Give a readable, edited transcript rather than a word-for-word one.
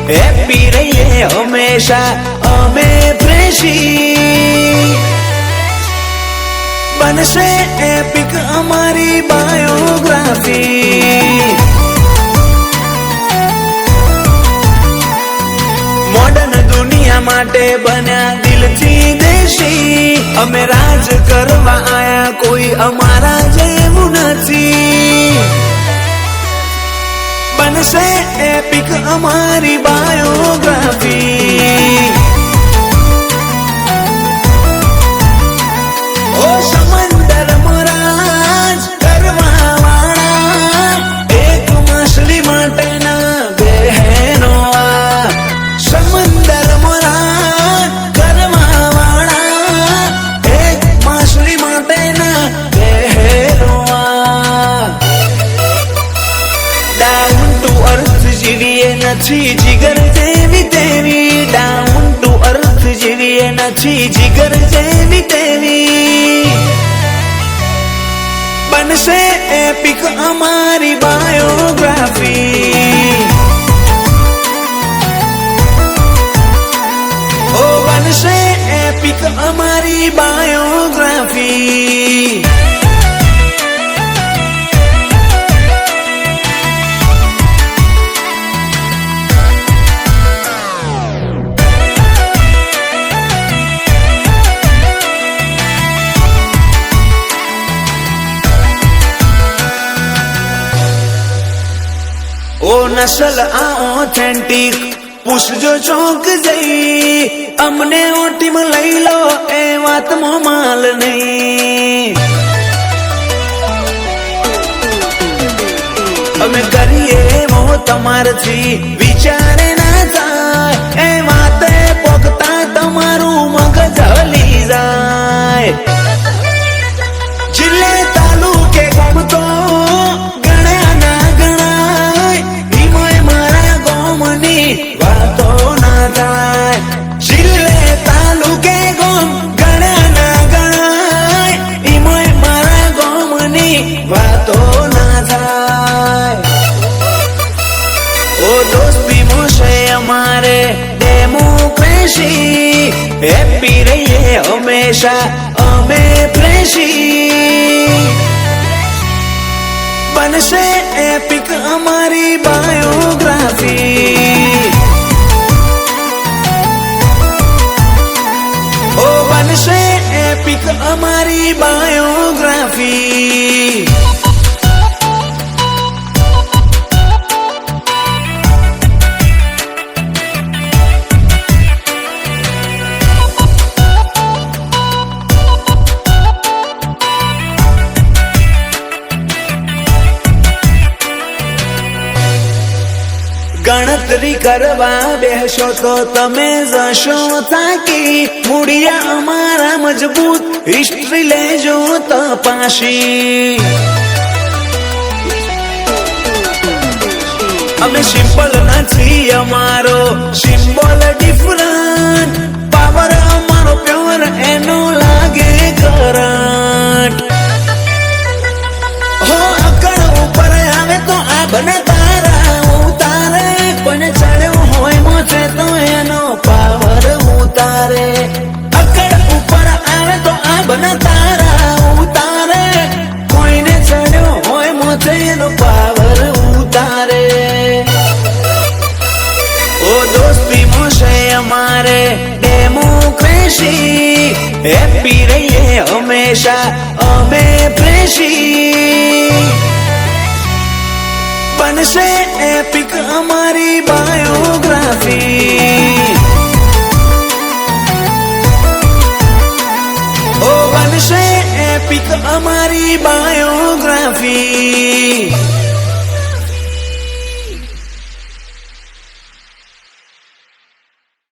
happy રહીએ હંમેશા અમે પ્રેશી બનશે એપિક અમારી બાયોગ્રાફી મોડર્ન દુનિયા માટે બન્યા દિલથી દેશી અમે રાજ કરવા આયા કોઈ અમારા જેવું નથી બનશે એપિક અમારી બાયોગ્રાફી ઓ સમંદર મરાજ કરવા વાળા એક માછલી માટેના બહેનો આ સમંદર મરાજ કરવા વાળા એક માછલી માટેના બહેનો આ ડાઉન ટુ અર્થ જીવીએ નથી જીગર જેવી તેવી ડાઉન ટુ અર્થ જીવીએ નથી જીગર જેવી તેવી બનશે એપિક અમારી બાયોગ્રાફી ઓ બનશે એપિક અમારી બાયોગ્રાફી ઓ નસલ આ ઓથેન્ટિક પૂછજો ચોક જઈ અમને ઓટીમાં લઈ લો એ વાતમાં માલ નહીં અમે કરીએ મો તમારથી વિચારે ના જાય એ વાતે પોગતા તમારું મગજ હલી જાય જિલ્લે તાલુકે ગમતો વાતો ના થાય જિલ્લે તાલુકે ગોમ ગણા ના ગણાય ઈમોય મારા ગોમની વાતો ના થાય ઓ દોસ્તી મોશે અમારે ડેમોક્રેસી હેપી રહીએ હંમેશા અમે પ્રેશી બનશે એપિક અમારી બાયોગ્રાફી ઓ બનશે એપિક અમારી બાયોગ્રાફી ગણતરી કરવા બેસો તો તમે જશો થાકી મૂળિયા અમારા મજબૂત હિસ્ટ્રી લેજો તપાસી અમે સિમ્પલ નથી અમારો સિમ્બોલ ડિફરન્ટ પાવર અમારો પ્યોર એનો લાગે કરંટ હો અકળ ઉપર આવે તો આ બને તારા ઉતારે કોઈને ચડ્યો હોય મોચે તો એનો પાવર ઉતારે અકળ ઉપર આવે તો આ બને તારા ઉતારે કોઈને ચડ્યો હોય મોચે એનો પાવર ઉતારે ઓ દોસ્તી મોશે અમારે ડેમોક્રેસી હેપી રહીએ હંમેશા અમે પ્રેશી બનશે એપિક અમારી બાયોગ્રાફી ઓ બનશે એપિક અમારી બાયોગ્રાફી